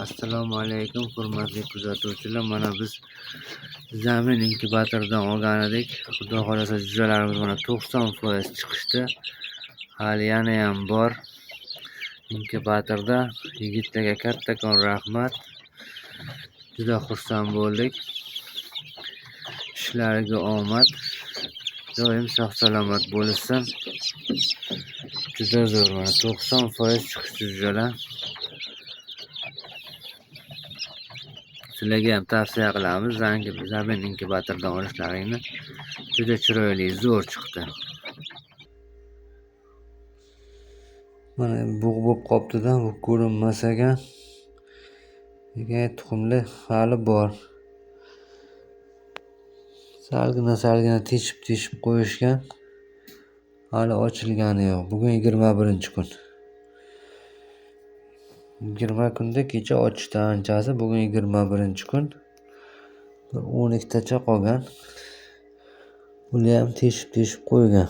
Assalomu alaykum hurmatli kuzatuvchilar. Mana biz zamin inkubatordan olgan edik. Xudo xolasa jo'jalarimiz mana 90% chiqishdi. Hali yana ham bor. Inkubatorda yigitlarga kattakon rahmat. Juda xursand bo'ldik. Ishlariga omad. Doim sog' salomat bo'lsin. Juda zo'r mana 90% chiqishdi jo'jalar. Sizlarga ham tavsiya qilamiz, zamin inkubatordan olishlaringni. Juda chiroyli, zo'r chiqdi. Mana bug' bo'lib qolibdi-da, bu ko'rinmas ekan. Lekin tuxumlar hali bor. Salgina teshib qo'yishgan. Hali ochilgani yo'q. Bugun 21-kun. 20 kunda kecha ochishdi anchasi, bugun 21-kun. 12 tacha qolgan. Buni ham teshib qo'ygan.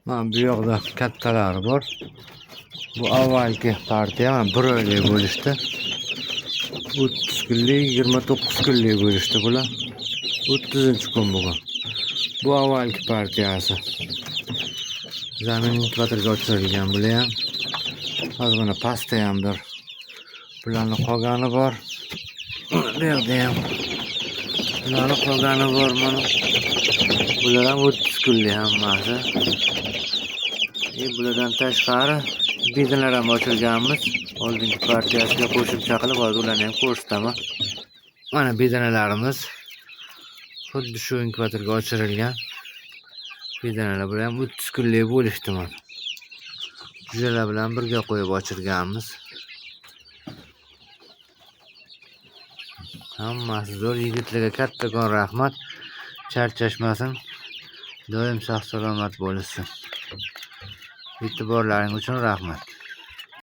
Mana bu yoqda kattalari bor. Bu avvalgi partiya, mana 1 oylik bo'lishdi. 30 kunlik, 29 kunlik bo'lishdi bular. 30-kun bugun. Bu avvalgi partiyasi. Zamin inkubatorga o'chirilgan bular ham. Hozir mana pastda ham bir bularning qolgani bor. Bu yerda ham bularning qolgani bor mana. Bular ham 30 kunlik hammasi. Bulardan tashqari bezalar ham ochilganmiz. Oldingi partiyasiga qo'shimcha qilib hozir ularni ham ko'rsataman. Mana bezanalarimiz xuddi shu inkubatorga ochirilgan. Bezanalar bular ham 30 kunlik bo'lishdi mana. Jo'jalar bilan birga qo'yib ochirganmiz. Hammasi zo'r, yigitlarga kattakon rahmat. Charchashmasin. Doim sog' salomat bo'lsin. E'tiborlaring uchun rahmat.